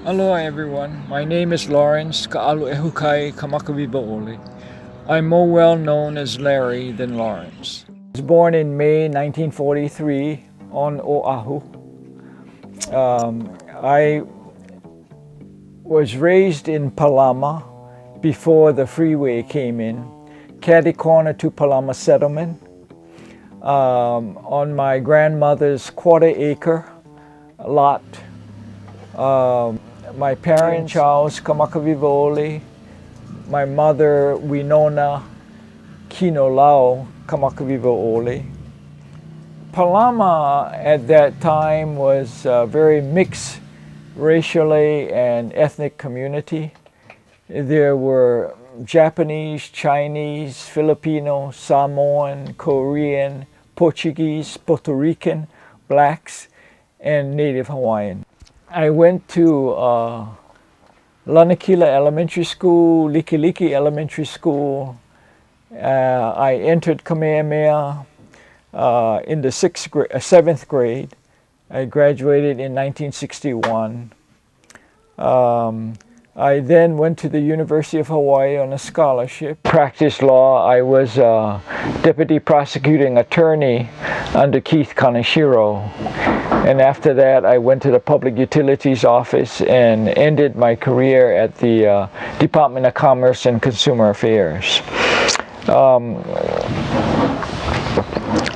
Aloha everyone, my name is Lawrence Kamakawiwo'ole. I'm more well known as Larry than Lawrence. I was born in May 1943 on Oahu. I was raised in Palama before the freeway came in, catty corner to Palama settlement, on my grandmother's quarter-acre lot. My parents, Charles Kamakawiwo'ole, my mother, Winona Kinolau Kamakawiwo'ole. Palama at that time was a very mixed racially and ethnic community. There were Japanese, Chinese, Filipino, Samoan, Korean, Portuguese, Puerto Rican, blacks, and Native Hawaiian. I went to Lanakila Elementary School, Likelike Elementary School. I entered Kamehameha in the 7th grade. I graduated in 1961. I then went to the University of Hawaii on a scholarship. Practiced law. I was a deputy prosecuting attorney under Keith Kaneshiro. And after that, I went to the Public Utilities Office and ended my career at the Department of Commerce and Consumer Affairs.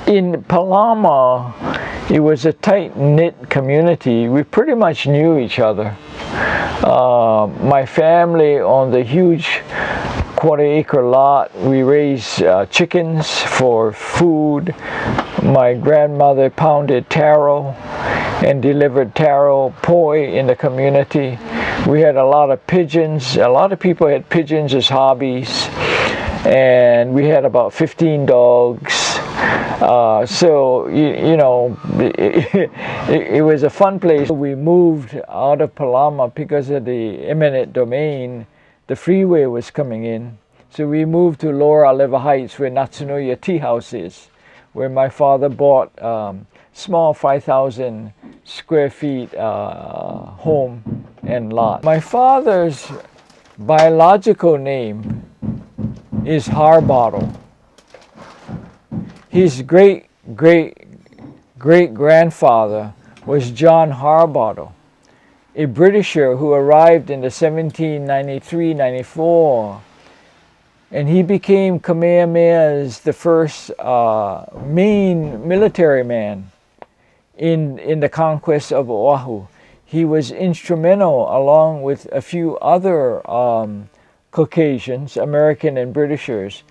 In Palama, it was a tight-knit community. We pretty much knew each other. My family owned a huge quarter-acre lot. We raised chickens for food. My grandmother pounded taro and delivered taro poi in the community. We had a lot of pigeons. A lot of people had pigeons as hobbies. And we had about 15 dogs. So, you know, it was a fun place. We moved out of Palama because of the eminent domain. The freeway was coming in. So we moved to Lower Aleva Heights, where Natsunoya Tea House is, where my father bought small 5,000 square feet home and lot. My father's biological name is Harbottle. His great-great-great-grandfather was John Harbottle, a Britisher who arrived in the 1793-94, and he became Kamehameha's the first main military man in the conquest of Oahu. He was instrumental, along with a few other Caucasians, American and Britishers,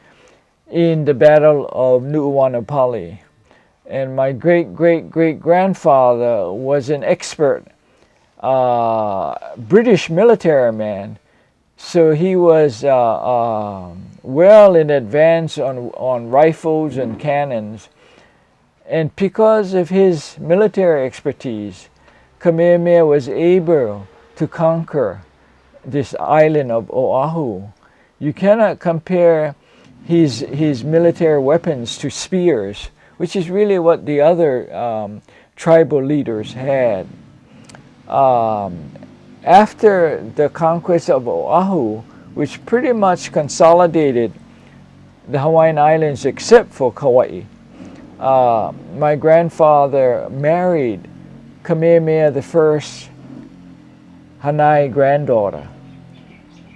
in the Battle of Nu'uanupali. And my great-great-great-grandfather was an expert British military man, so he was well in advance on rifles and cannons. And because of his military expertise, Kamehameha was able to conquer this island of Oahu. You cannot compare his military weapons to spears, which is really what the other tribal leaders had. After the conquest of Oahu, which pretty much consolidated the Hawaiian Islands except for Kauai, my grandfather married Kamehameha the First Hanai granddaughter.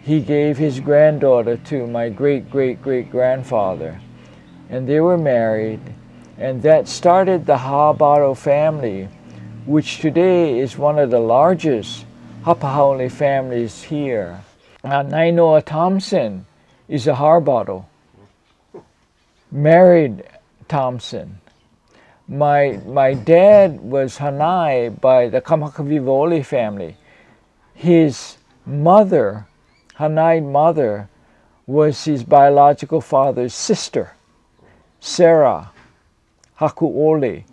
He gave his granddaughter to my great-great-great-grandfather, and they were married, and that started the Harbottle family, which today is one of the largest Hapahaole families here. Nainoa Thompson is a Harbottle, married Thompson. My dad was Hanai by the Kamakawiwo'ole family. His mother, Hanai mother, was his biological father's sister, Sarah Haku'ole.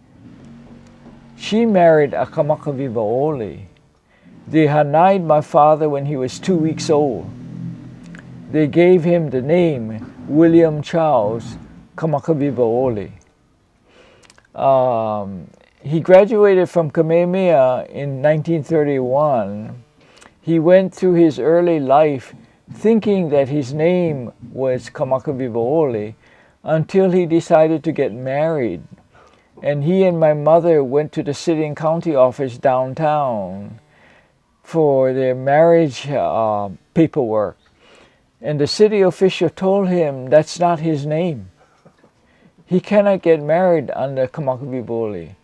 She married a Kamakawiwo'ole. They Hanai'd my father when he was 2 weeks old. They gave him the name William Charles Kamakawiwo'ole. He graduated from Kamehameha in 1931 He went through his early life thinking that his name was Kamakawiwo'ole until he decided to get married. And he and my mother went to the city and county office downtown for their marriage paperwork. And the city official told him that's not his name. He cannot get married under Kamakawiwo'ole.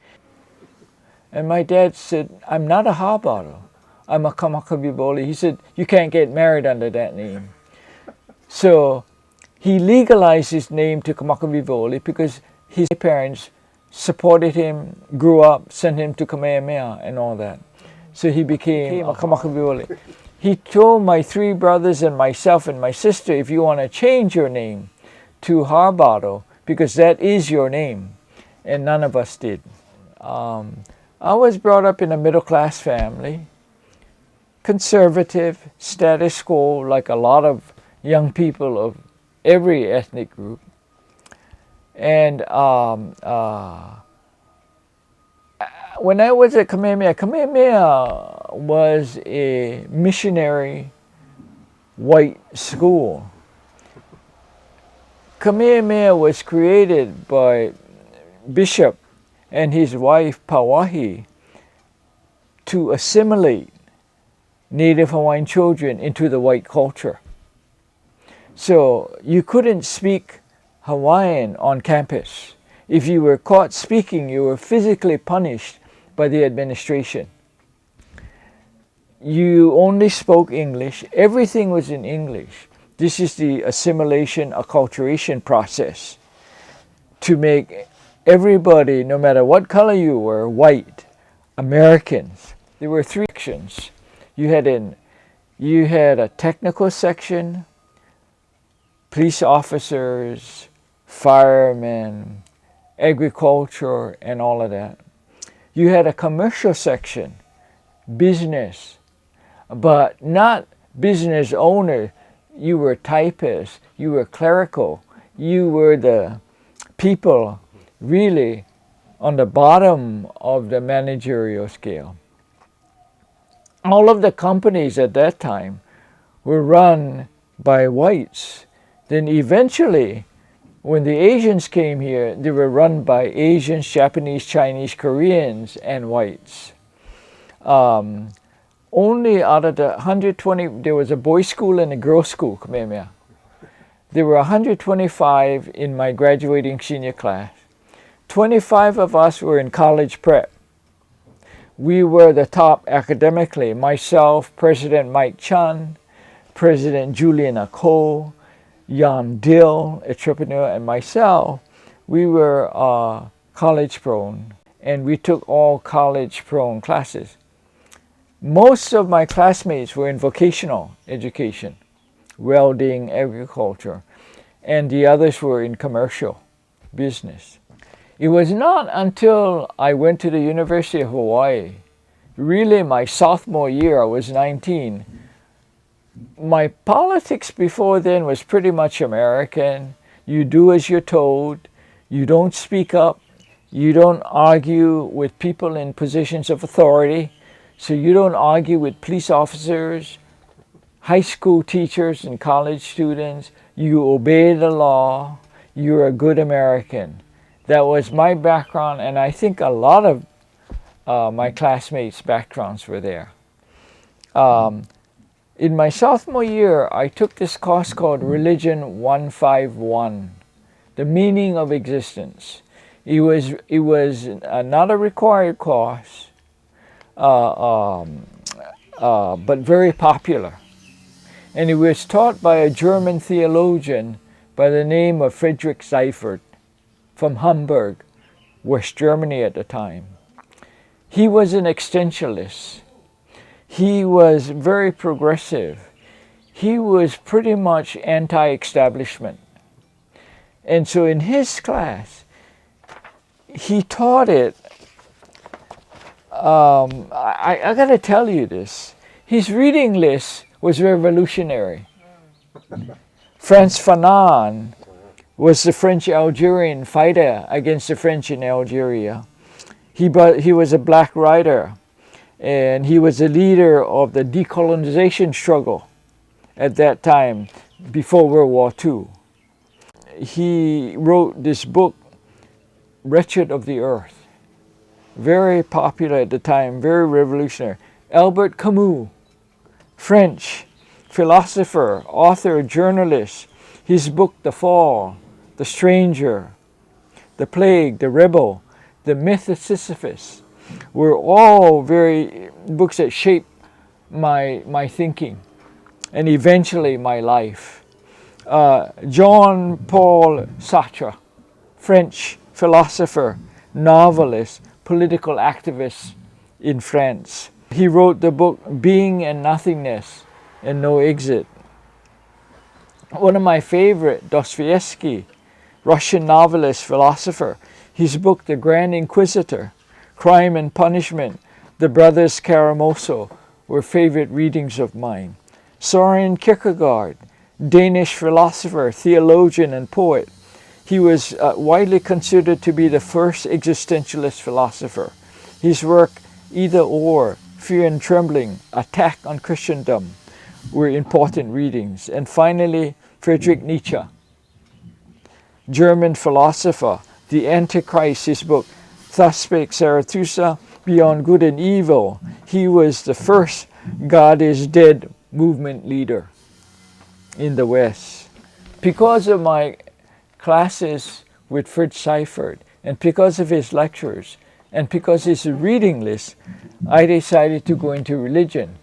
And my dad said, I'm not a Hawai'i. I'm a Kamakawiwo'ole. He said, you can't get married under that name. So he legalized his name to Kamakawiwo'ole because his parents supported him, grew up, sent him to Kamehameha and all that. So he became a Kamakawiwo'ole. He told my 3 brothers and myself and my sister, if you want to change your name to Harbado, because that is your name, and none of us did. I was brought up in a middle-class family, conservative, status quo, like a lot of young people of every ethnic group. And when I was at Kamehameha, Kamehameha was a missionary white school. Kamehameha was created by Bishop and his wife Pauahi to assimilate Native Hawaiian children into the white culture. So you couldn't speak Hawaiian on campus. If you were caught speaking, you were physically punished by the administration. You only spoke English. Everything was in English. This is the assimilation, acculturation process to make everybody, no matter what color you were, white, Americans. There were 3 sections. You had a technical section, police officers, firemen, agriculture, and all of that. You had a commercial section, business, but not business owner. You were typists, you were clerical, you were the people really on the bottom of the managerial scale. All of the companies at that time were run by whites. Then eventually, when the Asians came here, they were run by Asians, Japanese, Chinese, Koreans, and whites. Only out of the 120, there was a boys' school and a girls' school, Kamehameha. There were 125 in my graduating senior class. 25 of us were in college prep. We were the top academically. Myself, President Mike Chun, President Julian Ako, Jan Dill, entrepreneur, and myself, we were college prone, and we took all college prone classes. Most of my classmates were in vocational education, welding, agriculture, and the others were in commercial business. It was not until I went to the University of Hawaii, really my sophomore year, I was 19. My politics before then was pretty much American. You do as you're told, you don't speak up, you don't argue with people in positions of authority. So you don't argue with police officers, high school teachers, and college students. You obey the law. You're a good American. That was my background, and I think a lot of my classmates' backgrounds were there. In my sophomore year, I took this course called Religion 151, The Meaning of Existence. It was not a required course, but very popular. And it was taught by a German theologian by the name of Friedrich Seifert from Hamburg, West Germany at the time. He was an extensionalist. He was very progressive. He was pretty much anti-establishment. And so in his class, he taught it. I got to tell you this. His reading list was revolutionary. Frantz Fanon was the French-Algerian fighter against the French in Algeria. He was a black writer. and he was a leader of the decolonization struggle at that time, before World War II. He wrote this book, Wretched of the Earth. Very popular at the time, very revolutionary. Albert Camus, French philosopher, author, journalist. His book, The Fall, The Stranger, The Plague, The Rebel, The Myth of Sisyphus, were all very books that shaped my thinking and eventually my life. Jean-Paul Sartre, French philosopher, novelist, political activist in France. He wrote the book Being and Nothingness and No Exit. One of my favorite, Dostoevsky, Russian novelist, philosopher. His book The Grand Inquisitor, Crime and Punishment, The Brothers Karamazov were favorite readings of mine. Søren Kierkegaard, Danish philosopher, theologian, and poet. He was widely considered to be the first existentialist philosopher. His work, Either Or, Fear and Trembling, Attack on Christendom, were important readings. And finally, Friedrich Nietzsche, German philosopher, The Antichrist, his book, Thus Spake Zarathustra, Beyond Good and Evil. He was the first God is Dead movement leader in the West. Because of my classes with Fritz Seifert, and because of his lectures, and because his reading list, I decided to go into religion,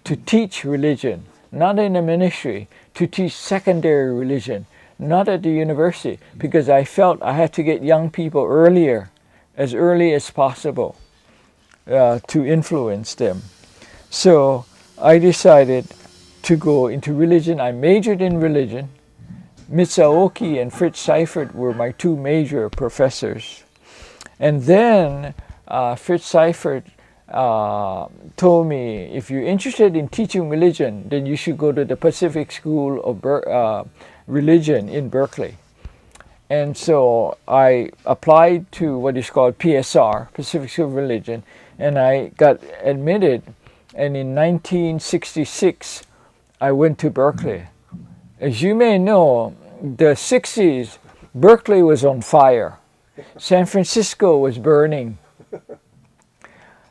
to teach religion, not in a ministry, to teach secondary religion, not at the university, because I felt I had to get young people earlier, as early as possible, to influence them. So I decided to go into religion. I majored in religion. Mitsuoki and Fritz Seifert were my two major professors. And then Fritz Seifert told me, if you're interested in teaching religion, then you should go to the Pacific School of Religion in Berkeley. And so I applied to what is called PSR, Pacific School of Religion, and I got admitted. And in 1966, I went to Berkeley. As you may know, the 60s, Berkeley was on fire. San Francisco was burning.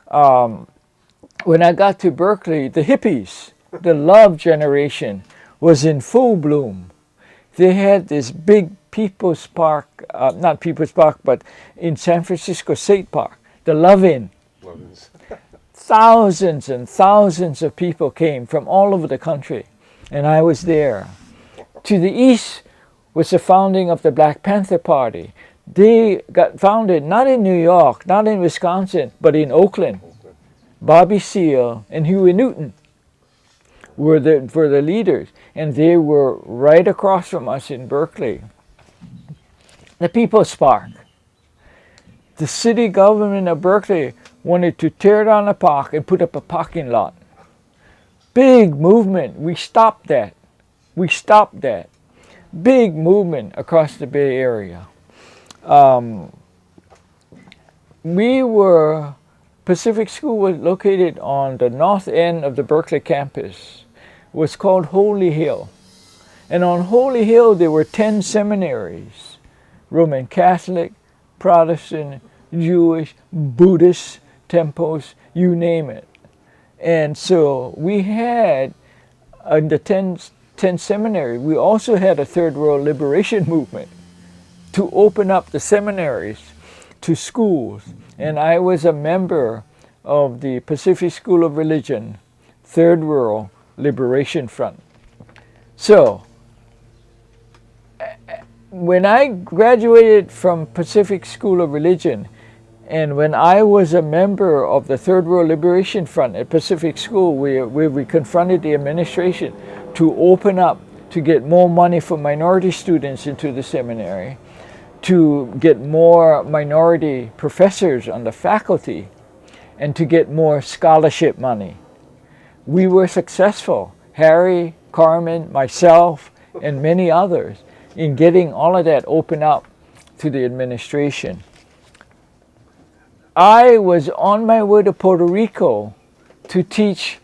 When I got to Berkeley, the hippies, the love generation, was in full bloom. They had this big People's Park, not People's Park, but in San Francisco State Park, the Love-In. Thousands and thousands of people came from all over the country, and I was there. To the east was the founding of the Black Panther Party. They got founded not in New York, not in Wisconsin, but in Oakland. Bobby Seale and Huey Newton were the leaders, and they were right across from us in Berkeley. The People's Park. The city government of Berkeley wanted to tear down a park and put up a parking lot. Big movement. We stopped that. We stopped that. Big movement across the Bay Area. Pacific School was located on the north end of the Berkeley campus. It was called Holy Hill. And on Holy Hill there were 10 seminaries. Roman Catholic, Protestant, Jewish, Buddhist temples, you name it. And so we had, in the 10 seminary, we also had a Third World Liberation movement to open up the seminaries to schools. And I was a member of the Pacific School of Religion, Third World Liberation Front. So, when I graduated from Pacific School of Religion, and when I was a member of the Third World Liberation Front at Pacific School, where we confronted the administration to open up, to get more money for minority students into the seminary, to get more minority professors on the faculty, and to get more scholarship money. We were successful, Harry, Carmen, myself, and many others, in getting all of that open up to the administration. I was on my way to Puerto Rico to teach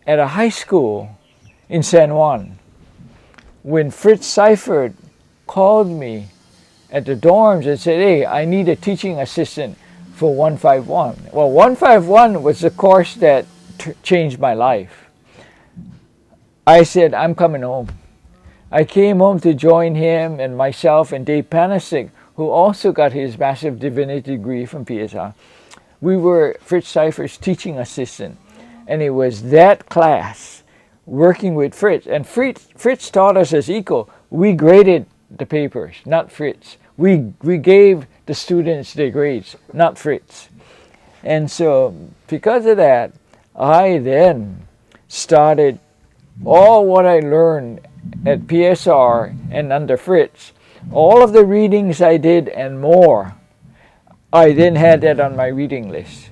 at a high school in San Juan. When Fritz Seifert called me at the dorms and said, hey, I need a teaching assistant for 151. Well, 151 was the course that changed my life. I said, I'm coming home. I came home to join him and myself and Dave Panasic, who also got his Master of Divinity degree from PSR. We were Fritz Seifert's teaching assistant. And it was that class working with Fritz. And Fritz taught us as equal. We graded the papers, not Fritz. We gave the students their grades, not Fritz. And so because of that, I then started all what I learned at PSR and under Fritz, all of the readings I did and more, I then had that on my reading list.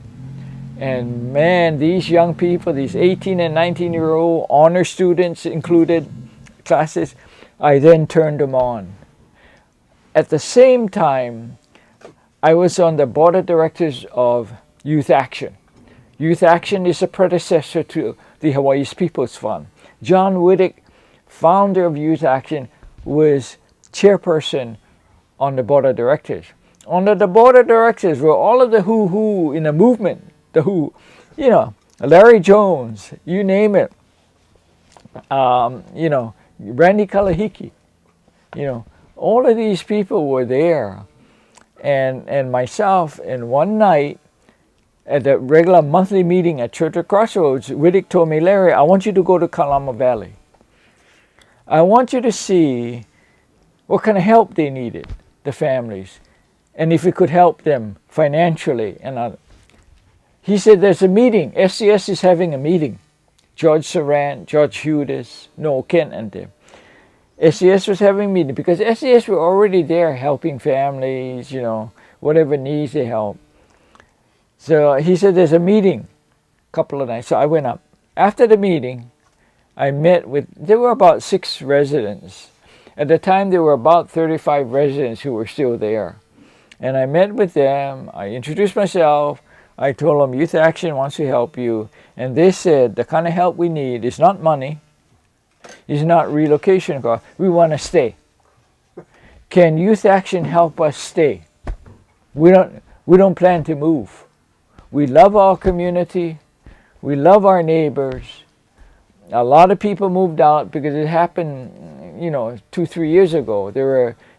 And man, these young people, these 18 and 19-year-old honor students included classes, I then turned them on. At the same time, I was on the board of directors of Youth Action. Youth Action is a predecessor to the Hawaii's People's Fund. John Whittick, founder of Youth Action, was chairperson on the board of directors. Under the board of directors were all of the who in the movement, the who, you know, Larry Jones, you name it, you know, Randy Kalahiki, you know, all of these people were there. And myself, and one night at the regular monthly meeting at Church of Crossroads, Whittick told me, Larry, I want you to go to Kalama Valley. I want you to see what kind of help they needed, the families, and if we could help them financially. And he said, there's a meeting. SCS is having a meeting. George Sarant, George Hudis, Noel Kent, and them. SCS was having a meeting because SCS were already there helping families, you know, whatever needs they help. So he said, there's a meeting, a couple of nights. So I went up. After the meeting, I met with, there were about 6 residents. At the time, there were about 35 residents who were still there. And I met with them. I introduced myself. I told them, Youth Action wants to help you. And they said, the kind of help we need is not money. It's not relocation cost. We want to stay. Can Youth Action help us stay? We don't plan to move. We love our community. We love our neighbors. A lot of people moved out because it happened, you know, 2-3 years ago.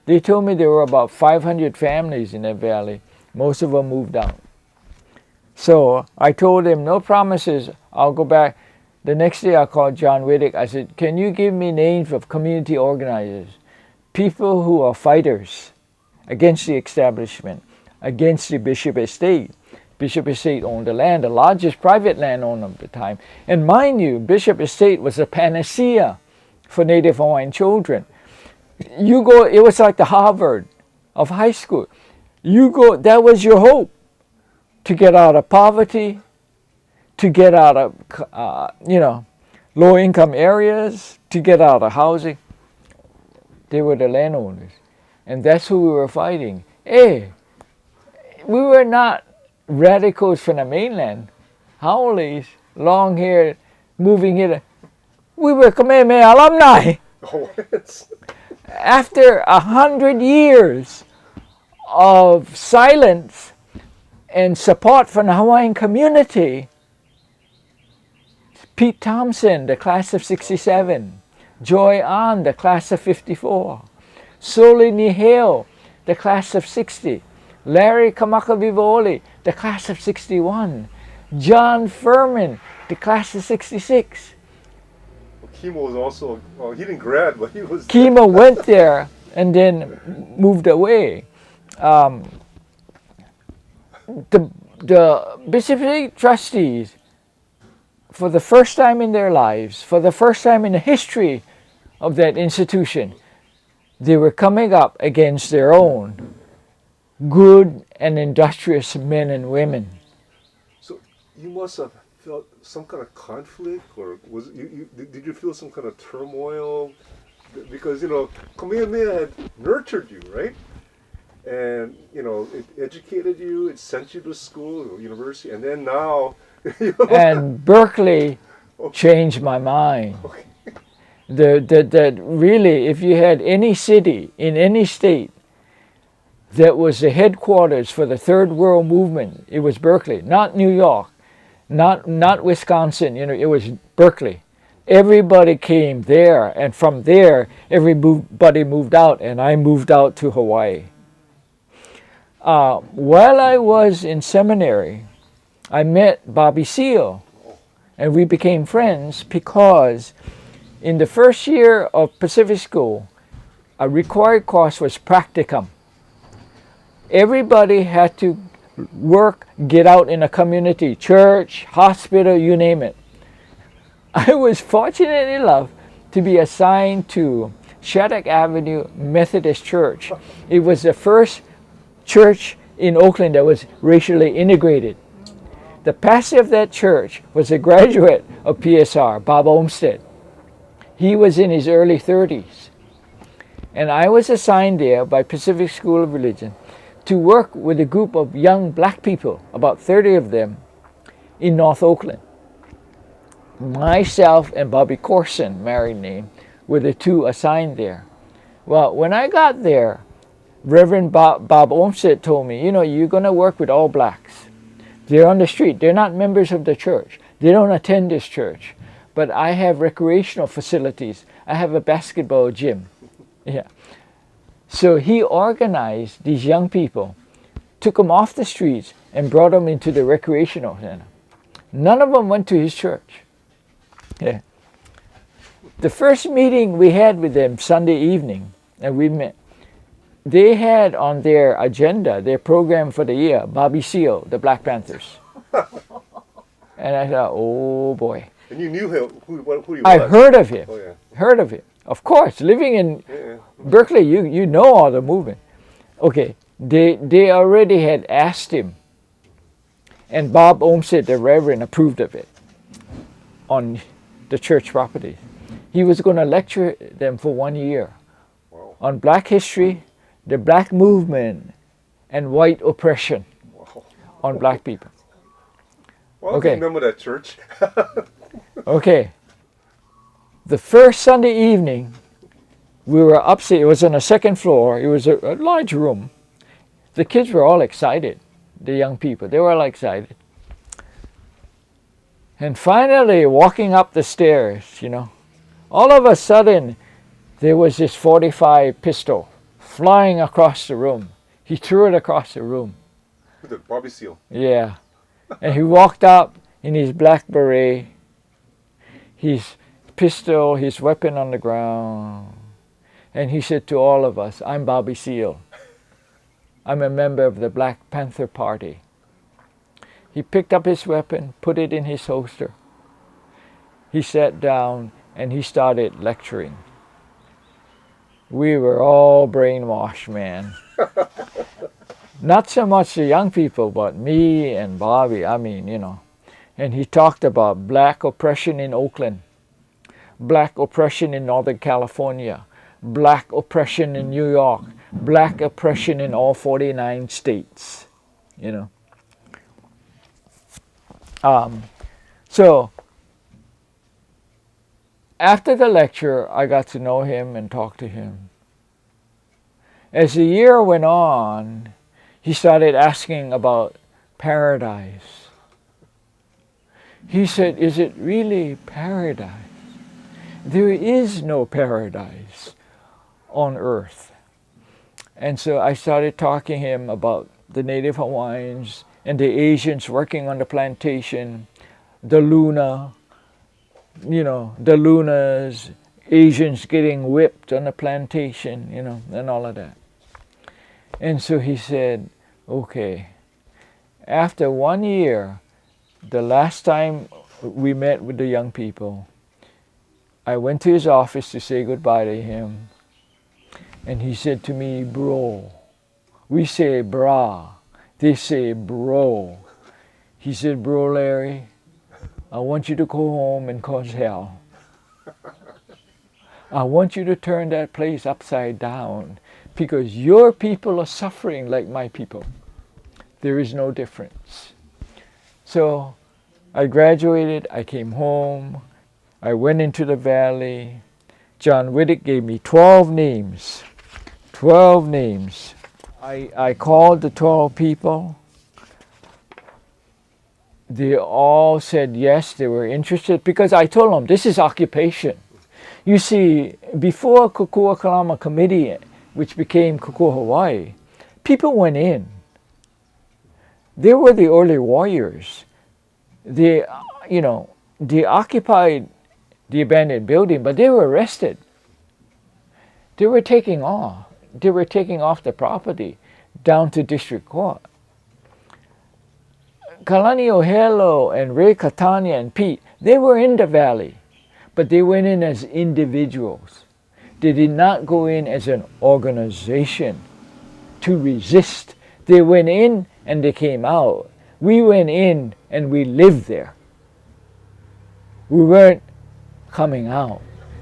They told me there were about 500 families in that valley. Most of them moved out. So I told them, no promises. I'll go back. The next day I called John Whittick. I said, can you give me names of community organizers? People who are fighters against the establishment, against the Bishop Estate. Bishop Estate owned the land, the largest private landowner of the time. And mind you, Bishop Estate was a panacea for Native Hawaiian children. You go, it was like the Harvard of high school. You go, that was your hope, to get out of poverty, to get out of, you know, low-income areas, to get out of housing. They were the landowners. And that's who we were fighting. Hey, we were not radicals from the mainland. Haoles, long-haired, moving here. We were Kamehameha alumni. Oh, After 100 years of silence and support from the Hawaiian community, Pete Thompson, the class of 67, Joy Ahn, the class of 54, Soli Niheo, the class of 60, Larry Kamakawiwo'ole, the class of 61, John Furman, the class of 66. Kimo was also, well, he didn't grad, but he was... Kimo went there and then moved away. The Bishop Estate trustees, for the first time in their lives, for the first time in the history of that institution, they were coming up against their own good and industrious men and women. So you must have felt some kind of conflict, or was did you feel some kind of turmoil? Because, you know, Kamehameha had nurtured you, right? And, you know, it educated you, it sent you to school, university, and then now, And Berkeley changed my mind. Okay. That really, if you had any city in any state that was the headquarters for the Third World Movement, it was Berkeley, not New York, not Wisconsin. It was Berkeley. Everybody came there, and from there, everybody moved out, and I moved out to Hawaii. While I was in seminary, I met Bobby Seale, and we became friends because in the first year of Pacific School, a required course was practicum. Everybody had to work, get out in a community, church, hospital, you name it. I was fortunate enough to be assigned to Shattuck Avenue Methodist Church. It was the first church in Oakland that was racially integrated. The pastor of that church was a graduate of PSR, Bob Olmsted. He was in his early 30s. And I was assigned there by Pacific School of Religion to work with a group of young black people, about 30 of them, in North Oakland. Myself and Bobby Corson, married name, were the two assigned there. Well, when I got there, Reverend Bob Olmsted told me, you're going to work with all blacks. They're on the street. They're not members of the church. They don't attend this church. But I have recreational facilities. I have a basketball gym. Yeah. So he organized these young people, took them off the streets, and brought them into the recreational center. None of them went to his church. Yeah. The first meeting we had with them Sunday evening, and we met, they had on their agenda, their program for the year, Bobby Seale, the Black Panthers. And I thought, oh boy. And you knew him, who he was? I heard of him. Oh, yeah. Heard of him. Of course, living in Berkeley, you know all the movement. Okay, they already had asked him, and Bob Olmsted, the Reverend, approved of it on the church property. He was going to lecture them for 1 year on black history, the black movement, and white oppression on black people. Well, okay. I remember that church. Okay. The first Sunday evening, we were upstairs. It was on the second floor. It was a large room. The kids were all excited, the young people. They were all excited. And finally, walking up the stairs, all of a sudden, there was this .45 pistol flying across the room. He threw it across the room. With the Bobby Seale. Yeah. And he walked up in his black beret, his pistol, his weapon on the ground. And he said to all of us, I'm Bobby Seale. I'm a member of the Black Panther Party. He picked up his weapon, put it in his holster. He sat down and he started lecturing. We were all brainwashed, man. Not so much the young people, but me and Bobby, And he talked about black oppression in Oakland, black oppression in Northern California, black oppression in New York, black oppression in all 49 states, So after the lecture, I got to know him and talk to him. As the year went on, he started asking about paradise. He said, is it really paradise? There is no paradise on earth. And so I started talking to him about the Native Hawaiians and the Asians working on the plantation, the Luna, the Lunas, Asians getting whipped on the plantation, and all of that. And so he said, okay, after 1 year, the last time we met with the young people, I went to his office to say goodbye to him. And he said to me, bro. We say bra. They say bro. He said, bro, Larry, I want you to go home and cause hell. I want you to turn that place upside down because your people are suffering like my people. There is no difference. So I graduated, I came home, I went into the valley. John Whittick gave me 12 names. 12 names. I called the 12 people. They all said yes, they were interested, because I told them this is occupation. You see, before Kokua Kalama Committee, which became Kokua Hawaii, people went in. They were the early warriors. They occupied the abandoned building, but they were arrested. They were taking off. They were taking off the property down to district court. Kalani'ohelo and Ray Katania and Pete, they were in the valley, but they went in as individuals. They did not go in as an organization to resist. They went in and they came out. We went in and we lived there. We weren't coming out.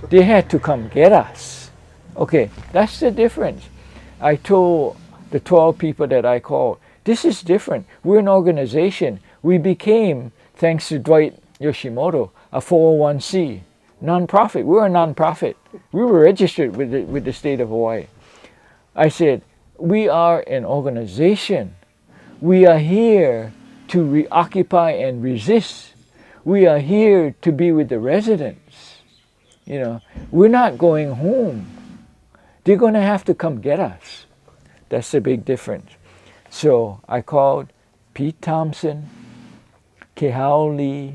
They had to come get us. Okay, that's the difference. I told the 12 people that I called, this is different. We're an organization. We became, thanks to Dwight Yoshimoto, a 401c, nonprofit. We're a nonprofit. We were registered with the state of Hawaii. I said, we are an organization. We are here to reoccupy and resist. We are here to be with the residents. You know, we're not going home. They're going to have to come get us. That's the big difference. So I called Pete Thompson, Kehao Lee,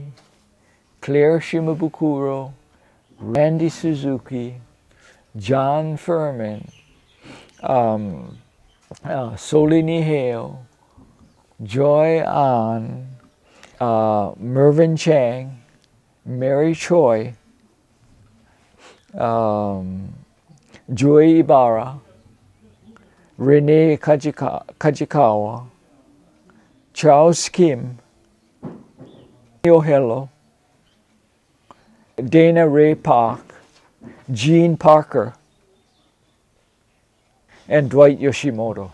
Claire Shimabukuro, Randy Suzuki, John Furman, Soli Niheo, Joy An, Mervyn Chang, Mary Choi, Joy Ibarra, Renee Kajikawa, Charles Kim, Ohelo, Dana Ray Park, Gene Parker, and Dwight Yoshimoto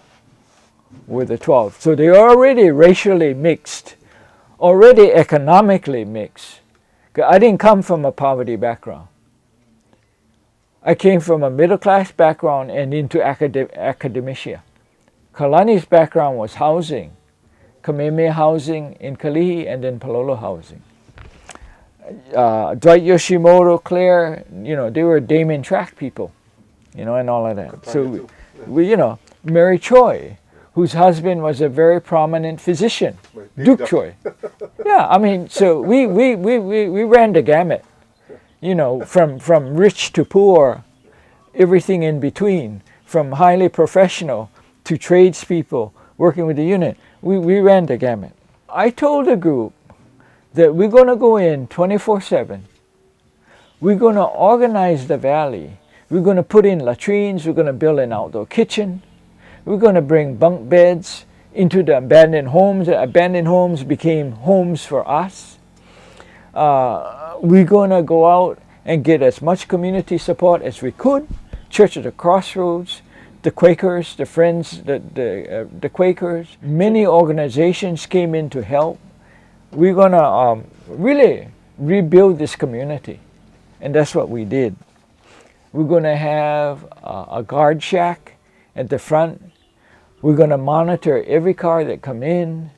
were the 12. So they are already racially mixed, already economically mixed. I didn't come from a poverty background. I came from a middle-class background and into academia. Kalani's background was housing, Kamehameha housing in Kalihi, and then Palolo housing. Dwight Yoshimoto, Claire, you know, they were Damon track people, you know, and all of that. So we, you know, Mary Choi, whose husband was a very prominent physician, Duke Choi. Yeah, I mean, so we ran the gamut. You know, from rich to poor, everything in between, from highly professional to tradespeople working with the unit, we ran the gamut. I told the group that we're going to go in 24/7. We're going to organize the valley. We're going to put in latrines. We're going to build an outdoor kitchen. We're going to bring bunk beds into the abandoned homes. The abandoned homes became homes for us. We're going to go out and get as much community support as we could. Church of the Crossroads, the Quakers, the Friends, the Quakers. Many organizations came in to help. We're going to really rebuild this community. And that's what we did. We're going to have a guard shack at the front. We're going to monitor every car that come in.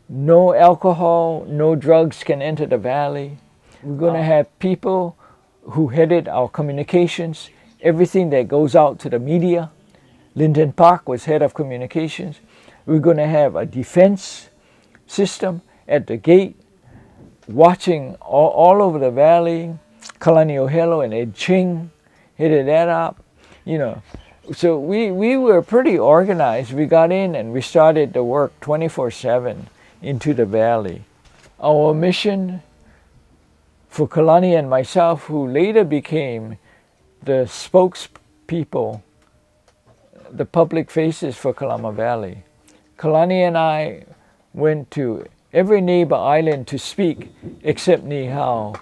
No alcohol, no drugs can enter the valley. We're going to have people who headed our communications, everything that goes out to the media. Lyndon Park was head of communications. We're going to have a defense system at the gate, watching all over the valley. Kalani'ohelo and Ed Ching headed that up, you know. So we were pretty organized. We got in and we started to work 24/7 into the valley. Our mission for Kalani and myself, who later became the spokespeople, the public faces for Kalama Valley. Kalani and I went to every neighbor island to speak except Nihao.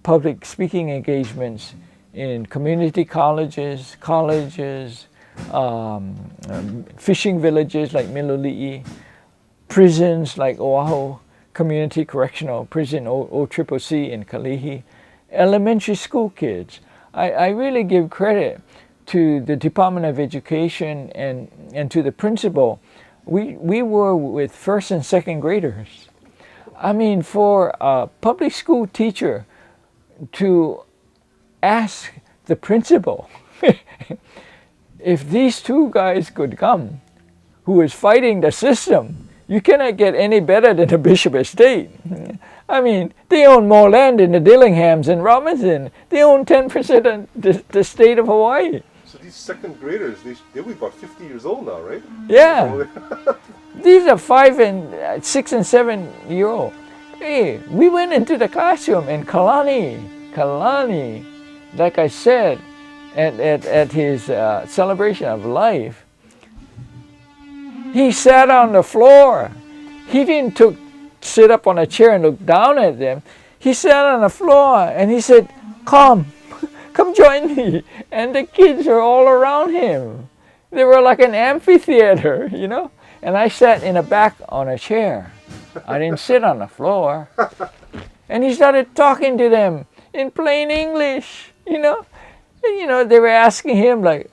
Public speaking engagements in community colleges, fishing villages like Miloli'i, prisons like Oahu, Community Correctional Prison, OCCC in Kalihi, elementary school kids. I really give credit to the Department of Education and to the principal. We were with first and second graders. I mean, for a public school teacher to ask the principal if these two guys could come, who is fighting the system, you cannot get any better than the Bishop Estate. I mean, they own more land than the Dillinghams and Robinson. They own 10% of the state of Hawaii. So these second graders, they'll be about 50 years old now, right? Yeah. These are 5 and 6 and 7 year old. Hey, we went into the classroom and Kalani, like I said, at his celebration of life, he sat on the floor. He didn't sit up on a chair and look down at them. He sat on the floor and he said, come join me. And the kids were all around him. They were like an amphitheater, you know. And I sat in the back on a chair. I didn't sit on the floor. And he started talking to them in plain English, you know. And, you know, they were asking him, like,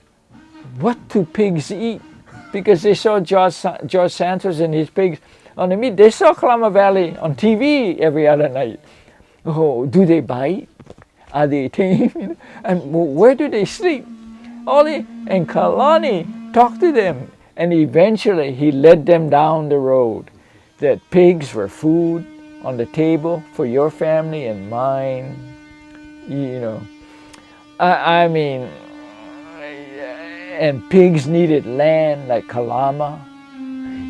what do pigs eat? Because they saw George Santos and his pigs on the meat. They saw Kalama Valley on TV every other night. Oh, do they bite? Are they tame? And where do they sleep? And Kalani talked to them. And eventually he led them down the road. That pigs were food on the table for your family and mine. You know, I mean, and pigs needed land like Kalama.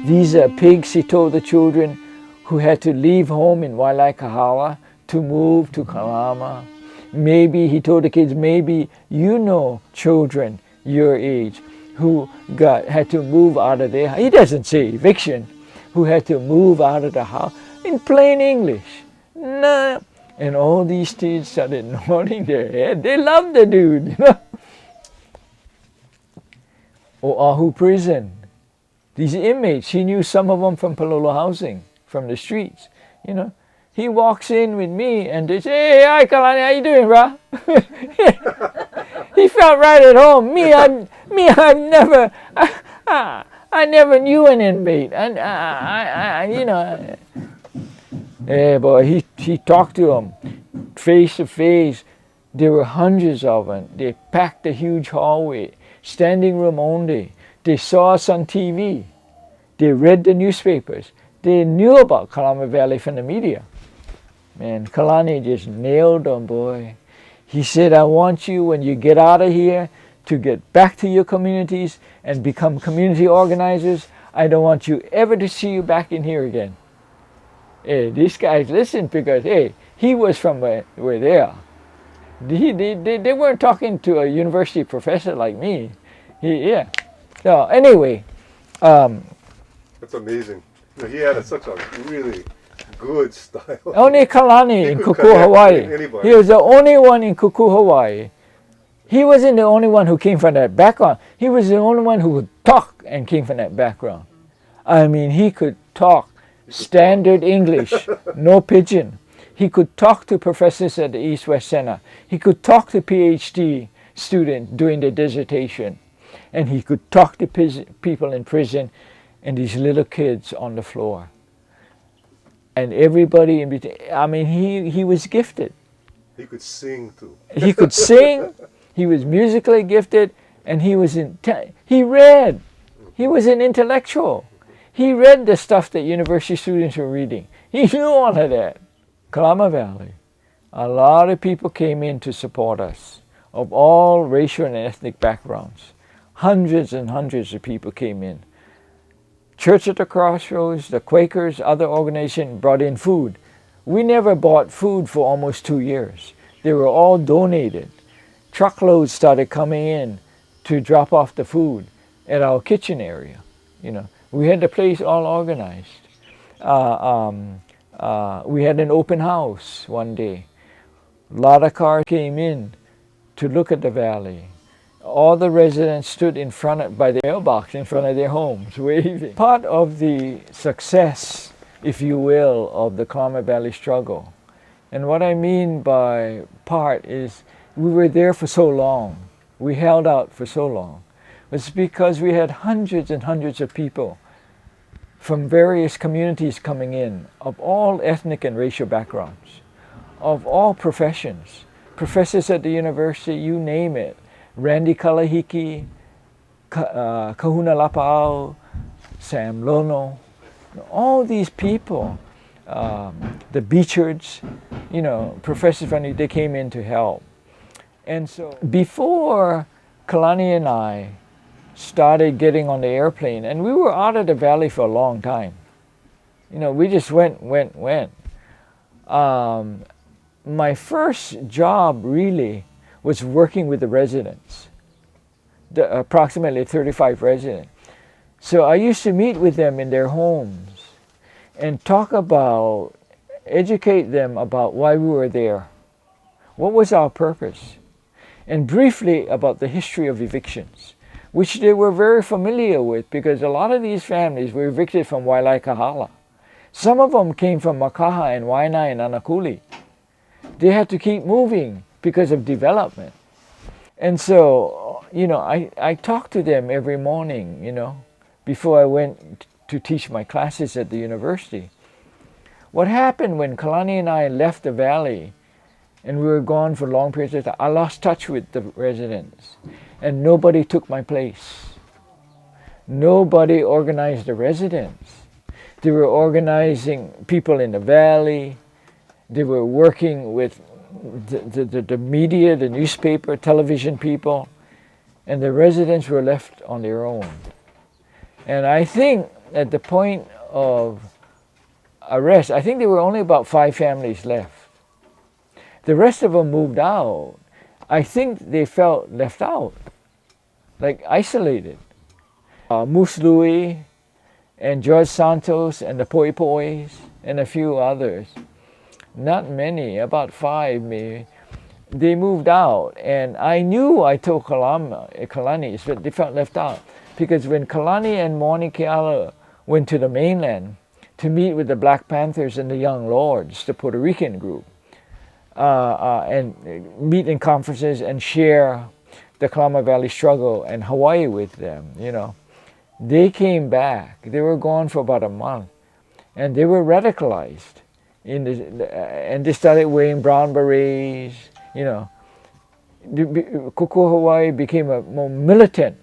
These are pigs, he told the children, who had to leave home in Wailaikahala to move to Kalama. Maybe, he told the kids, maybe you know children your age who had to move out of their house. He doesn't say eviction, who had to move out of the house in plain English. Nah. And all these kids started nodding their head. They loved the dude, you know. Oahu prison. These inmates, he knew some of them from Palolo housing, from the streets, you know. He walks in with me and they say, hey, hi Kalani, how you doing, bro? He felt right at home. I never knew an inmate. You know. Yeah, boy, he talked to them face to face. There were hundreds of them. They packed a huge hallway, standing room only. They saw us on TV. They read the newspapers. They knew about Kalama Valley from the media. Man, Kalani just nailed them, boy. He said, I want you, when you get out of here, to get back to your communities and become community organizers. I don't want you ever to see you back in here again. Hey, these guys listened because, hey, he was from where they are. They weren't talking to a university professor like me. Yeah. So anyway. That's amazing. He had such a really good style. Only Kalani in Kokua Hawaii. He was the only one in Kokua Hawaii. He wasn't the only one who came from that background. He was the only one who could talk and came from that background. I mean, he could talk standard English, no pidgin. He could talk to professors at the East-West Center. He could talk to PhD students doing their dissertation. And he could talk to people in prison and these little kids on the floor. And everybody in between. I mean, he was gifted. He could sing too. He could sing. He was musically gifted, and he read. He was an intellectual. He read the stuff that university students were reading. He knew all of that. Kalama Valley, a lot of people came in to support us, of all racial and ethnic backgrounds. Hundreds and hundreds of people came in. Church at the Crossroads, the Quakers, other organizations brought in food. We never bought food for almost 2 years. They were all donated. Truckloads started coming in to drop off the food at our kitchen area. You know, we had the place all organized. We had an open house one day. A lot of cars came in to look at the valley. All the residents stood in front by the mailbox in front of their homes, waving. Part of the success if you will, of the Kalama Valley struggle. And what I mean by part is we were there for so long. We held out for so long. It's because we had hundreds and hundreds of people from various communities coming in, of all ethnic and racial backgrounds, of all professions. Professors at the university, you name it. Randy Kalahiki, Kahuna Lapa'au, Sam Lono, all these people, the Beachards, you know, Professor Funny, they came in to help. And so before Kalani and I started getting on the airplane, and we were out of the valley for a long time. You know, we just went. My first job really was working with the residents, approximately 35 residents. So I used to meet with them in their homes and talk about, educate them about why we were there, what was our purpose, and briefly about the history of evictions, which they were very familiar with because a lot of these families were evicted from Wailaikahala. Some of them came from Makaha and Waianae and Anakuli. They had to keep moving because of development. And so, you know, I talked to them every morning, you know, before I went to teach my classes at the university. What happened when Kalani and I left the valley and we were gone for long periods of time, I lost touch with the residents and nobody took my place. Nobody organized the residents. They were organizing people in the valley. They were working with the media, the newspaper, television people, and the residents were left on their own. And I think at the point of arrest, I think there were only about 5 families left. The rest of them moved out. I think they felt left out, like isolated. Moose Louie and George Santos and the Poi Pois and a few others. Not many, about 5 maybe. They moved out, and I knew I told Kalani, but they felt left out. Because when Kalani and Mauni Keala went to the mainland to meet with the Black Panthers and the Young Lords, the Puerto Rican group, and meet in conferences and share the Kalama Valley struggle and Hawaii with them, you know, they came back. They were gone for about a month, and they were radicalized. And they started wearing brown berets, you know. Kokua Hawaii became a more militant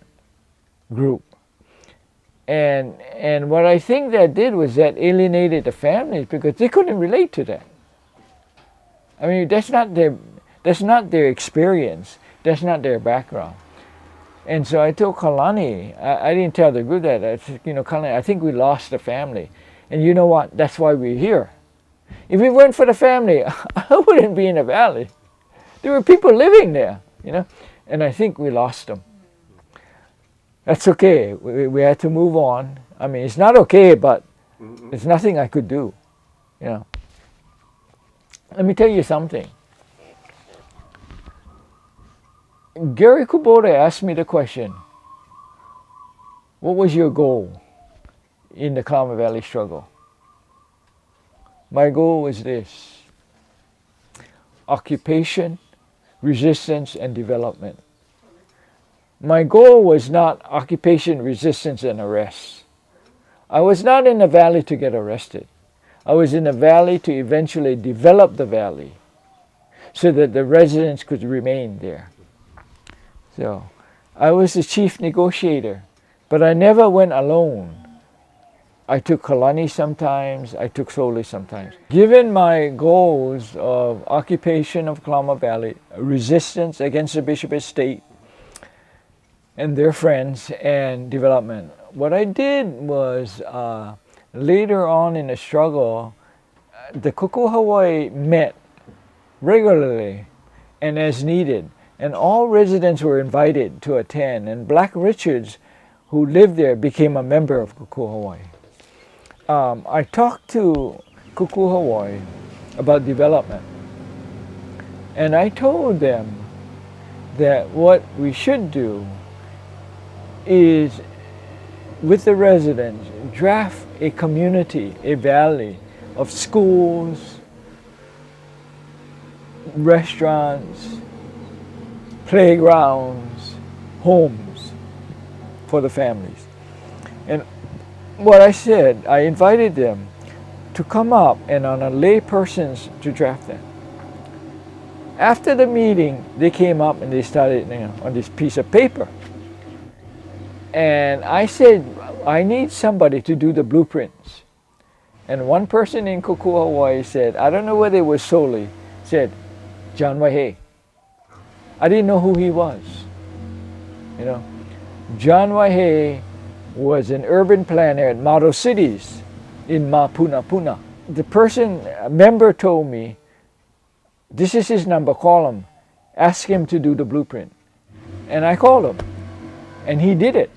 group. And what I think that did was that alienated the families because they couldn't relate to that. I mean, that's not their experience. That's not their background. And so I told Kalani, I didn't tell the group that. I said, you know, Kalani, I think we lost the family. And you know what? That's why we're here. If it weren't for the family, I wouldn't be in the valley. There were people living there, you know, and I think we lost them. That's okay. We had to move on. I mean, it's not okay, but there's nothing I could do, you know. Let me tell you something. Gary Kubota asked me the question, what was your goal in the Kalama Valley struggle? My goal was this: occupation, resistance, and development. My goal was not occupation, resistance, and arrest. I was not in the valley to get arrested. I was in the valley to eventually develop the valley so that the residents could remain there. So I was the chief negotiator, but I never went alone. I took Kalani sometimes, I took Soli sometimes. Given my goals of occupation of Kalama Valley, resistance against the Bishop Estate and their friends, and development, what I did was later on in the struggle, the Kokua Hawaii met regularly and as needed, and all residents were invited to attend, and Black Richards, who lived there, became a member of Kokua Hawaii. I talked to Kokua Hawaii about development, and I told them that what we should do is, with the residents, draft a community, a valley of schools, restaurants, playgrounds, homes for the families. And what I said, I invited them to come up and on a lay persons to draft that. After the meeting, they came up and they started on this piece of paper. And I said, I need somebody to do the blueprints. And one person in Kokua Hawaii said, I don't know whether it was solely, said, John Waihe. I didn't know who he was. You know, John Waihe was an urban planner at Model Cities in Mapunapuna. The person, a member told me, this is his number, call him. Ask him to do the blueprint. And I called him, and he did it.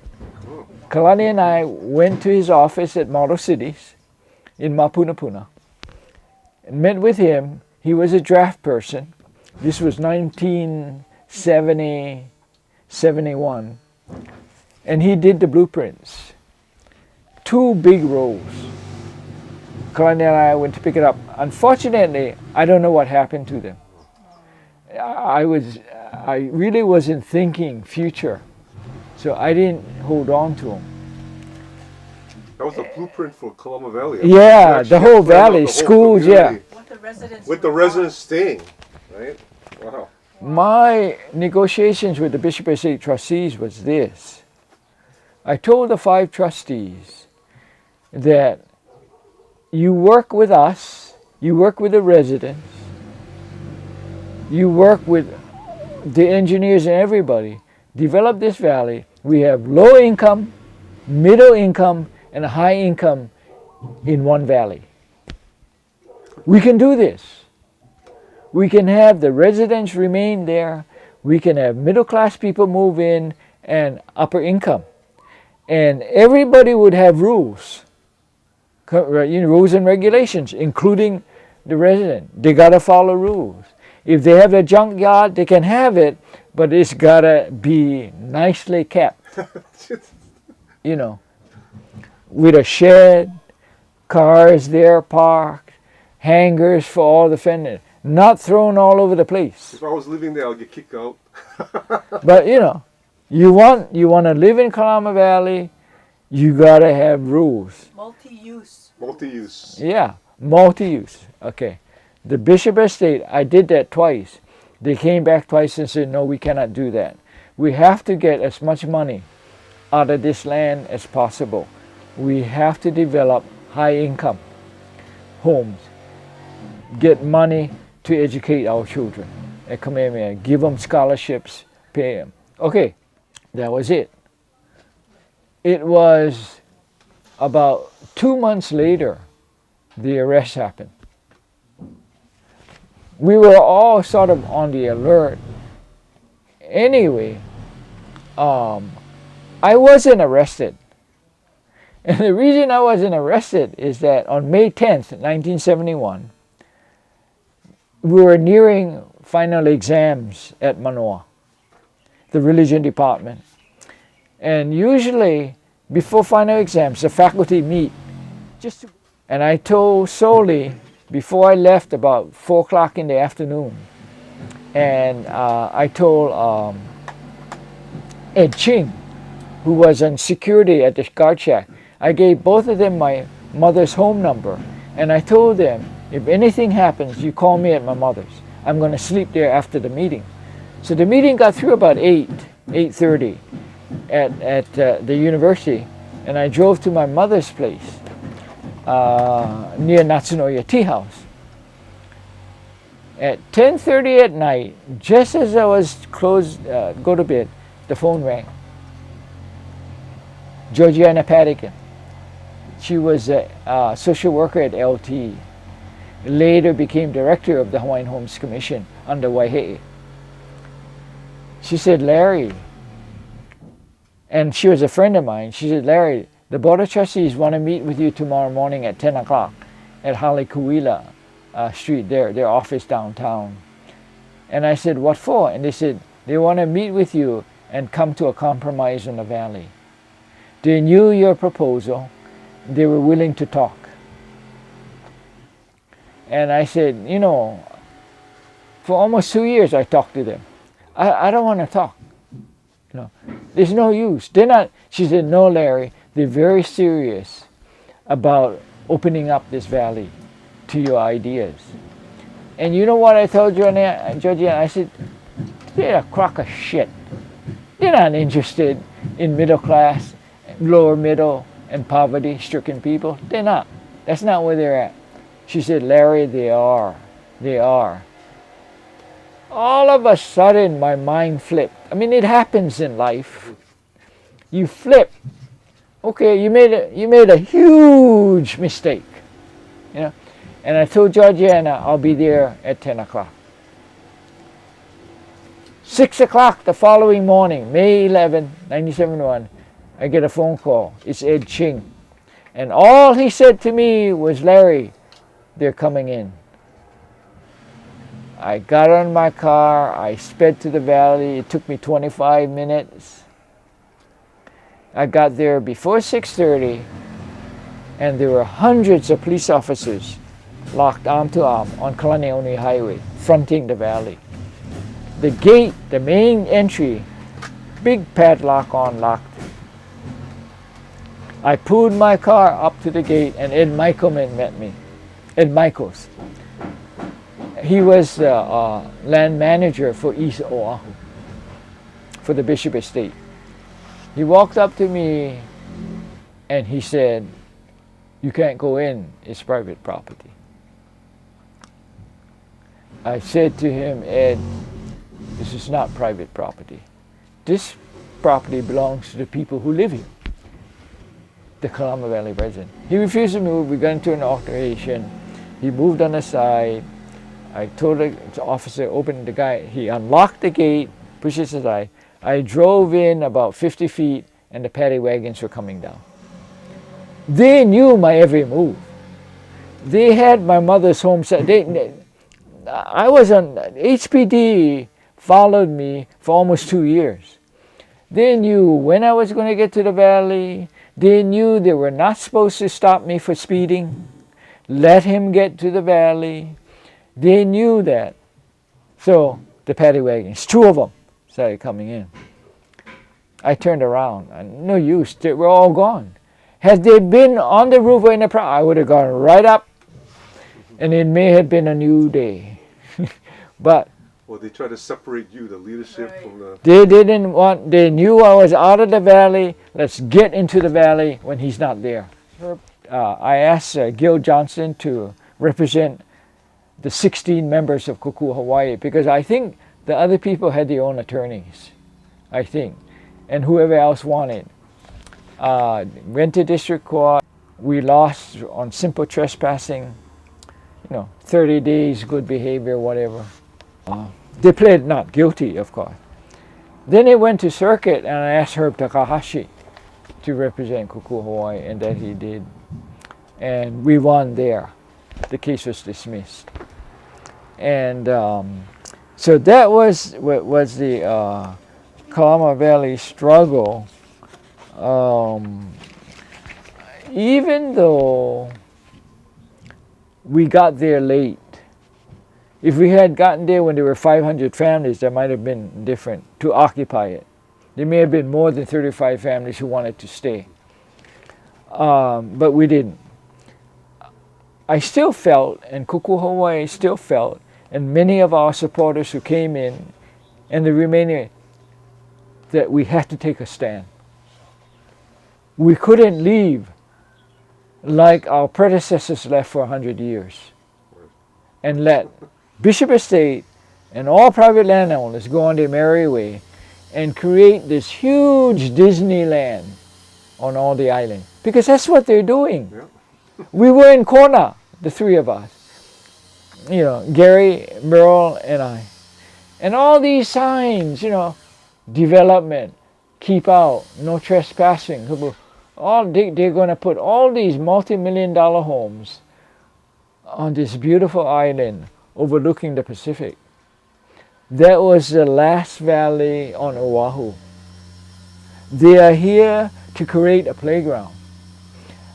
Kalani and I went to his office at Model Cities in Mapunapuna and met with him. He was a draft person. This was 1970, 71. And he did the blueprints. 2 big rolls. Kalani and I went to pick it up. Unfortunately, I don't know what happened to them. I really wasn't thinking future, so I didn't hold on to them. That was a blueprint for Kalama Valley. Yeah, the whole valley, schools, yeah. With the residents staying, right? Wow. My negotiations with the Bishop Estate trustees was this. I told the 5 trustees that you work with us, you work with the residents, you work with the engineers and everybody, develop this valley. We have low income, middle income, and high income in one valley. We can do this. We can have the residents remain there. We can have middle class people move in and upper income. And everybody would have rules. Rules and regulations, including the resident. They gotta follow rules. If they have a junkyard, they can have it, but it's gotta be nicely kept. You know, with a shed, cars there parked, hangers for all the fenders, not thrown all over the place. If I was living there, I'll get kicked out. But you know, you want to live in Kalama Valley, you gotta have rules. Multi-use. Multi-use. Yeah, multi-use. Okay. The Bishop Estate, I did that twice. They came back twice and said, no, we cannot do that. We have to get as much money out of this land as possible. We have to develop high income homes. Get money to educate our children at Kamehameha. Give them scholarships, pay them. Okay, that was it. It was about 2 months later, the arrest happened. We were all sort of on the alert. Anyway, I wasn't arrested. And the reason I wasn't arrested is that on May 10th, 1971, we were nearing final exams at Manoa, the religion department. And usually, before final exams, the faculty meet. And I told Soli, before I left about 4 o'clock in the afternoon, and I told Ed Ching, who was on security at the guard shack, I gave both of them my mother's home number, and I told them, if anything happens, you call me at my mother's. I'm going to sleep there after the meeting. So the meeting got through about 8:30 at the university, and I drove to my mother's place near Natsunoya Tea House. At 10:30 at night, just as I was go to bed, the phone rang. Georgiana Padigan. She was a social worker at LT. Later became director of the Hawaiian Homes Commission under Waihe'i. She said, Larry, and she was a friend of mine, she said, Larry, the Board of Trustees want to meet with you tomorrow morning at 10 o'clock at Halekuila Street, their office downtown. And I said, what for? And they said, they want to meet with you and come to a compromise on the valley. They knew your proposal. they were willing to talk. And I said, you know, for almost 2 years I talked to them. I don't want to talk. You know, there's no use. They're not. She said, no, Larry, they're very serious about opening up this valley to your ideas. And you know what I told Georgiana? I said, they're a crock of shit. They're not interested in middle class, lower middle, and poverty-stricken people. They're not. That's not where they're at. She said, Larry, they are. They are. All of a sudden, my mind flipped. I mean, it happens in life. You flip. Okay, you made a huge mistake. You know? And I told Georgiana, I'll be there at 10 o'clock. 6 o'clock the following morning, May 11, 1971, I get a phone call. It's Ed Ching. And all he said to me was, Larry, they're coming in. I got on my car, I sped to the valley. It took me 25 minutes. I got there before 6:30, and there were hundreds of police officers locked arm to arm on Kalama Highway, fronting the valley. The gate, the main entry, big padlock on, locked. I pulled my car up to the gate, and Ed Michaelman met me. Ed Michaels. He was the land manager for East Oahu, for the Bishop Estate. He walked up to me and he said, you can't go in, it's private property. I said to him, Ed, this is not private property. This property belongs to the people who live here, the Kalama Valley resident. He refused to move. We got into an altercation. He moved on the side. I told the officer, open the guy. He unlocked the gate, pushed it aside. I drove in about 50 feet, and the paddy wagons were coming down. They knew my every move. They had my mother's home set. I was on HPD, followed me for almost 2 years. They knew when I was going to get to the valley. They knew they were not supposed to stop me for speeding. Let him get to the valley. They knew that. So the paddy wagons, 2 of them, started coming in. I turned around. No use. They were all gone. Had they been on the roof or in the front, I would have gone right up, and it may have been a new day. But well, they tried to separate you, the leadership, right. from the... They didn't want, they knew I was out of the valley. Let's get into the valley when he's not there. I asked Gil Johnson to represent the 16 members of Kokua Hawaii, because I think the other people had their own attorneys, I think, and whoever else wanted. Went to district court. We lost on simple trespassing, 30 days, good behavior, whatever. They pled not guilty, of course. Then it went to circuit, and I asked Herb Takahashi to represent Kokua Hawaii, and that he did. And we won there. The case was dismissed. And so that was the Kalama Valley struggle. Even though we got there late, if we had gotten there when there were 500 families, that might have been different to occupy it. There may have been more than 35 families who wanted to stay. But we didn't. I still felt, and Kokua Hawaii still felt, and many of our supporters who came in, and the remaining, that we had to take a stand. We couldn't leave like our predecessors left for 100 years and let Bishop Estate and all private landowners go on their merry way and create this huge Disneyland on all the island. Because that's what they're doing. Yeah. We were in Kona, the 3 of us. Gary, Merle, and I. And all these signs, development, keep out, no trespassing. They're going to put all these multi-million-dollar homes on this beautiful island overlooking the Pacific. That was the last valley on Oahu. They are here to create a playground.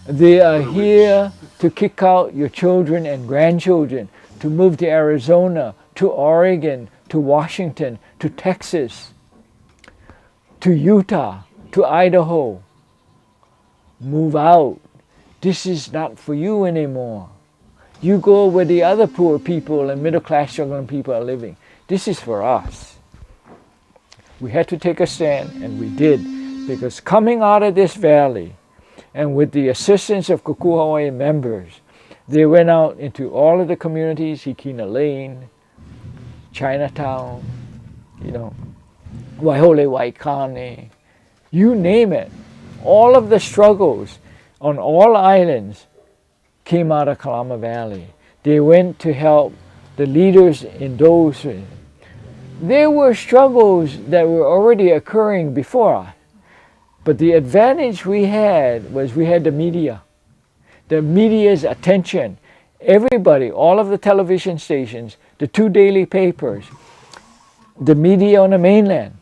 They are here to kick out your children and grandchildren, to move to Arizona, to Oregon, to Washington, to Texas, to Utah, to Idaho. Move out. This is not for you anymore. You go where the other poor people and middle-class struggling people are living. This is for us. We had to take a stand, and we did, because coming out of this valley, and with the assistance of Kokua Hawaii members, they went out into all of the communities, Hikina Lane, Chinatown, Waihole Waikane, you name it. All of the struggles on all islands came out of Kalama Valley. They went to help the leaders in those. There were struggles that were already occurring before us. But the advantage we had was we had the media. The media's attention. Everybody, all of the television stations, the 2 daily papers, the media on the mainland.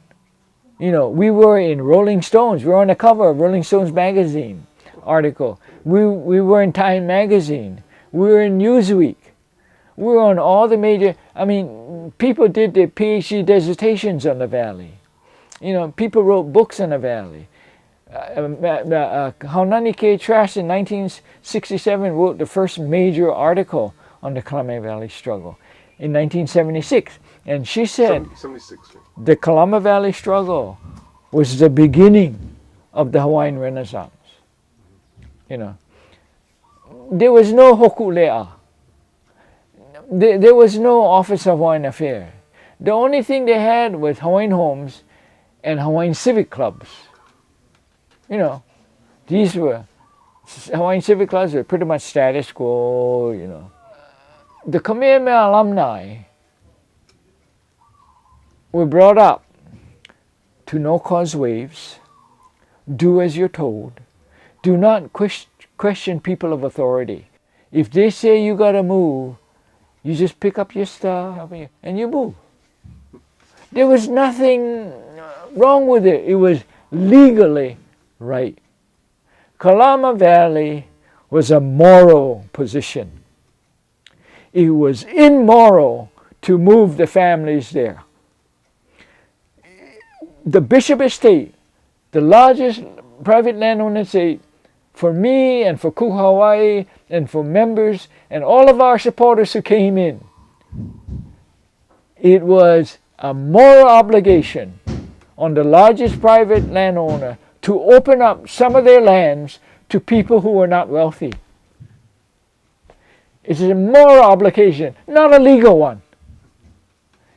We were in Rolling Stones. We were on the cover of Rolling Stones magazine article. We were in Time magazine. We were in Newsweek. We were on all the major, people did their PhD dissertations on the valley. People wrote books on the valley. Haunani K. Trask in 1967 wrote the first major article on the Kalama Valley struggle in 1976. And she said 76, right? The Kalama Valley struggle was the beginning of the Hawaiian Renaissance. There was no hokulea. There was no Office of Hawaiian Affairs. The only thing they had was Hawaiian homes and Hawaiian civic clubs. These were, Hawaiian civic clubs were pretty much status quo, The Kamehameha alumni were brought up to no cause waves, do as you're told, do not question people of authority. If they say you gotta move, you just pick up your stuff and you move. There was nothing wrong with it. It was legally right. Kalama Valley was a moral position. It was immoral to move the families there. The Bishop Estate, the largest private landowner estate, for me and for Kokua Hawaii and for members and all of our supporters who came in, it was a moral obligation on the largest private landowner to open up some of their lands to people who were not wealthy. It's a moral obligation, not a legal one.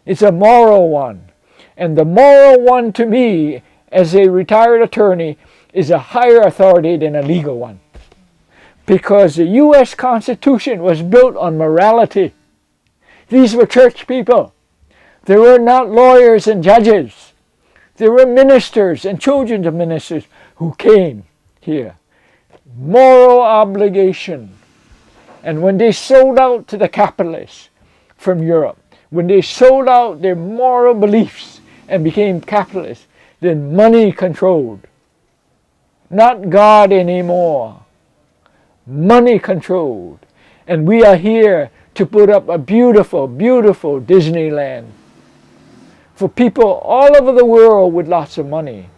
It's a moral one. And the moral one to me, as a retired attorney, is a higher authority than a legal one. Because the U.S. Constitution was built on morality. These were church people. They were not lawyers and judges. They were ministers and children of ministers who came here. Moral obligation. And when they sold out to the capitalists from Europe, when they sold out their moral beliefs and became capitalists, then money controlled. Not God anymore. Money controlled. And we are here to put up a beautiful, beautiful Disneyland for people all over the world with lots of money.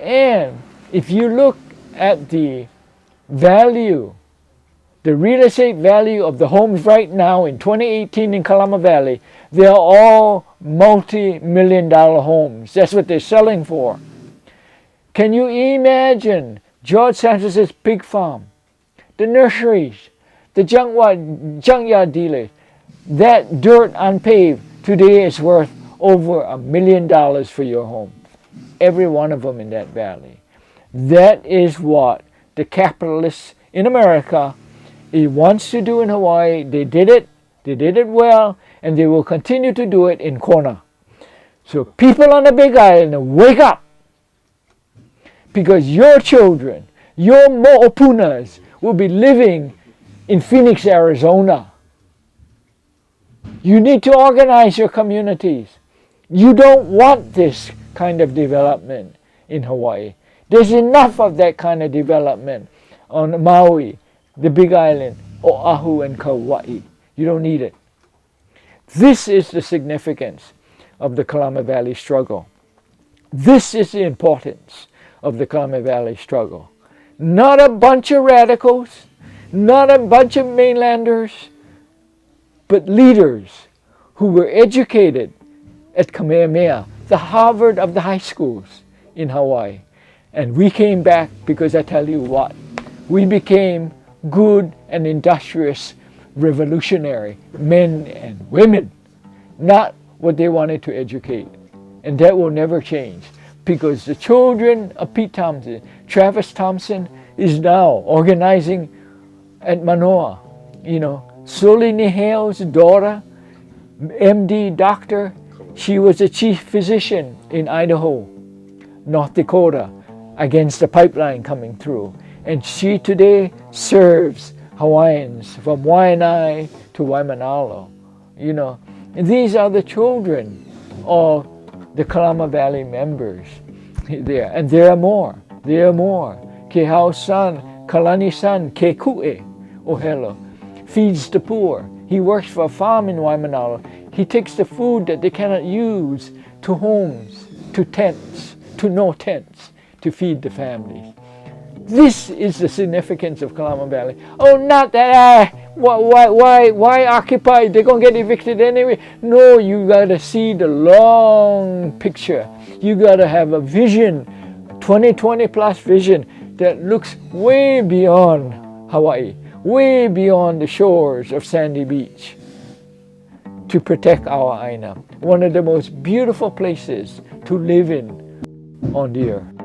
And if you look at the value, the real estate value of the homes right now in 2018 in Kalama Valley, they are all multi-million-dollar homes. That's what they're selling for. Can you imagine George Santos's pig farm, the nurseries, the junkyard dealers? That dirt unpaved today is worth over $1 million for your home. Every one of them in that valley. That is what the capitalists in America wants to do in Hawaii. They did it well, and they will continue to do it in Kona. So people on the Big Island, wake up! Because your children, your mo'opunas, will be living in Phoenix, Arizona. You need to organize your communities. You don't want this kind of development in Hawaii. There's enough of that kind of development on Maui, the Big Island, Oahu and Kauai. You don't need it. This is the significance of the Kalama Valley struggle. This is the importance of the Kalama Valley struggle. Not a bunch of radicals, not a bunch of mainlanders, but leaders who were educated at Kamehameha, the Harvard of the high schools in Hawaii. And we came back because I tell you what, we became good and industrious revolutionary men and women, not what they wanted to educate. And that will never change, because the children of Pete Thompson, Travis Thompson, is now organizing at Manoa. You know, Sully Nihale's daughter, MD doctor, she was a chief physician in Idaho, North Dakota, against the pipeline coming through. And she today serves Hawaiians from Waianae to Waimanalo. You know, and these are the children of the Kalama Valley members there. And there are more. There are more. Kehao's son, Kalani's son, Keku'e Ohelo, feeds the poor. He works for a farm in Waimanalo. He takes the food that they cannot use to homes, to tents, to no tents, to feed the families. This is the significance of Kalama Valley. Oh, not that, why occupy? They're going to get evicted anyway. No, you got to see the long picture. You got to have a vision, 2020 plus vision that looks way beyond Hawaii, way beyond the shores of Sandy Beach, to protect our āina, one of the most beautiful places to live in on the earth.